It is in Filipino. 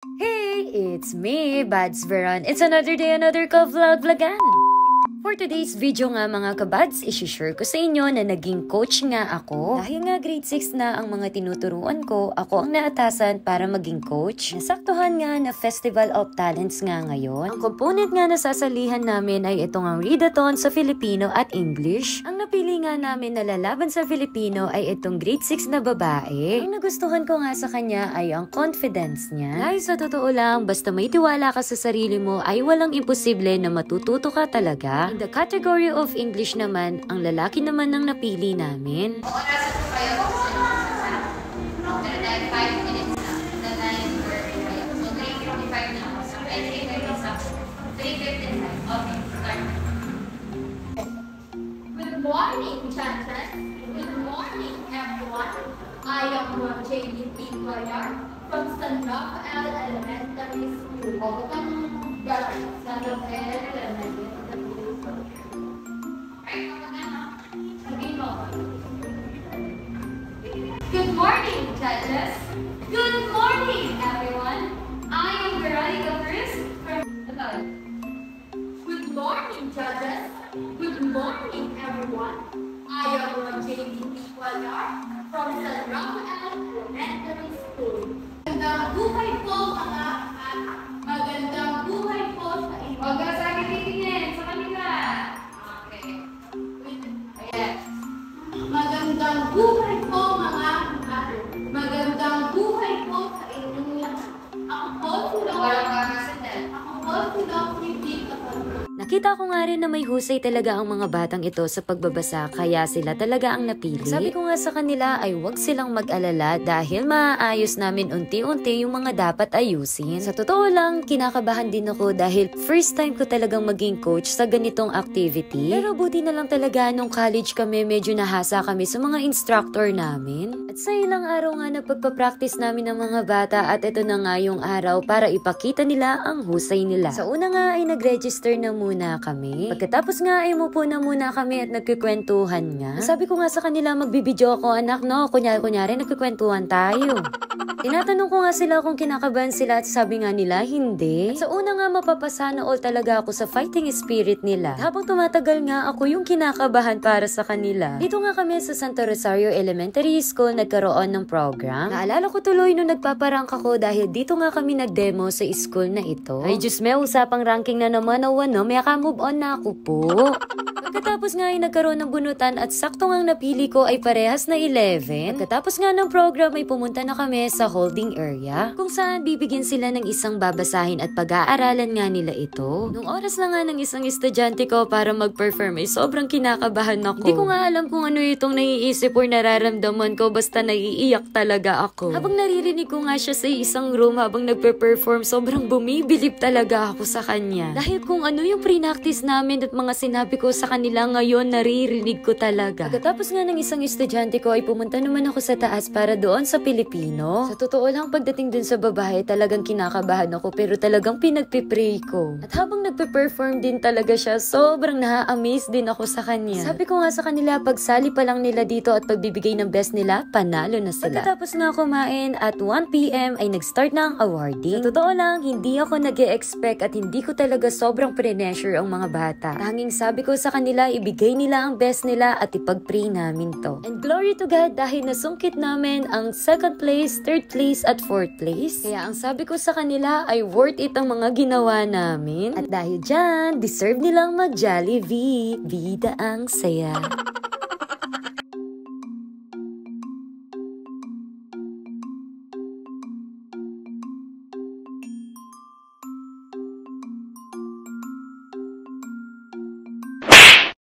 Hey, it's me, Bads Veron. It's another day, another ka-vlogan. For today's video nga mga kabads, isi-share ko sa inyo na naging coach nga ako. Dahil nga grade 6 na ang mga tinuturuan ko, ako ang naatasan para maging coach. Nasaktuhan nga na Festival of Talents nga ngayon. Ang component nga na sasalihan namin ay itong ang readathon sa Filipino at English. Ang napili nga namin na lalaban sa Filipino ay itong grade 6 na babae. Ang nagustuhan ko nga sa kanya ay ang confidence niya. Dahil sa totoo lang, basta may tiwala ka sa sarili mo ay walang imposible na matututo ka talaga. In the category of English naman, ang lalaki naman ang napili namin. Oras po kayo dahil 5 minutes na. The line where kayo. So 3:55 na ako. So 3:55. Okay, start. Good morning, children. Good morning, everyone. I am JDP Player from San Rafael Elementary School. San Rafael Elementary School. Good morning, judges. Good morning, everyone. I am Veronica Cruz from Good morning, judges. Good morning, everyone. I am JDP Player from San Rafael Elementary School. Magandang buhay po, mga anak. Magandang buhay po sa inyo. Huwag ka sa akin titingin. Sa kanila. Okay. Ayan. Magandang buhay po, mga anak. Magandang buhay po sa inyong lahat. Ako po si Walang Laura. kakasundan. Ako po si Laura Pita. Nakita ko nga rin na may husay talaga ang mga batang ito sa pagbabasa kaya sila talaga ang napili. Sabi ko nga sa kanila ay huwag silang mag-alala dahil maaayos namin unti-unti yung mga dapat ayusin. Sa totoo lang, kinakabahan din ako dahil first time ko talagang maging coach sa ganitong activity. Pero buti na lang talaga nung college kami medyo nahasa kami sa mga instructor namin. At sa ilang araw nga napagpa-practice namin ng mga bata at ito na nga yung araw para ipakita nila ang husay nila. Sa una nga ay nag-register na muna kami. Pagkatapos nga ay mupo na muna kami at nagkikwentuhan nga. Sabi ko nga sa kanila magbibideo ako anak no, kunyari nagkikwentuhan tayo. Tinatanong ko nga sila kung kinakabahan sila at sabi nga nila hindi. At sa una nga mapapasana all talaga ako sa fighting spirit nila. At habang tumatagal nga ako yung kinakabahan para sa kanila. Dito nga kami sa Santa Rosario Elementary School nagkaroon ng program. Naalala ko tuloy nung nagpaparangk ako dahil dito nga kami nagdemo sa school na ito. Ay Diyos me, usapang ranking na naman o ano, may move on na ako po. Pagkatapos nga ay nagkaroon ng bunutan at sakto ngang napili ko ay parehas na 11. Pagkatapos nga ng program ay pumunta na kami sa holding area kung saan bibigyan sila ng isang babasahin at pag-aaralan nga nila ito. Nung oras na nga ng isang estudyante ko para mag-perform ay sobrang kinakabahan ako. Hindi ko nga alam kung ano itong naiisip or nararamdaman ko basta naiiyak talaga ako. Habang naririnig ko nga siya sa isang room habang nagpe-perform sobrang bumibilib talaga ako sa kanya. Dahil kung ano yung pre-practice namin at mga sinabi ko sa kanila ngayon naririnig ko talaga. Pagkatapos nga ng isang estudyante ko ay pumunta naman ako sa taas para doon sa Pilipino. Sa totoo lang pagdating dun sa babae talagang kinakabahan ako pero talagang pinagpipray ko. At habang nagpe-perform din talaga siya sobrang na-amaze din ako sa kanya. Sabi ko nga sa kanila pagsali pa lang nila dito at pagbibigay ng best nila panalo na sila. Pagkatapos nga kumain at 1 PM ay nag-start na ang awarding. Sa totoo lang hindi ako nag-e-expect at hindi ko talaga sobrang pressure ang mga bata. Tanging sabi ko sa kanila, ibigay nila ang best nila at ipag-pray namin to. And glory to God dahil nasungkit namin ang 2nd place, 3rd place at 4th place. Kaya ang sabi ko sa kanila ay worth it ang mga ginawa namin. At dahil dyan, deserve nilang mag-Jollibee. Vida ang saya.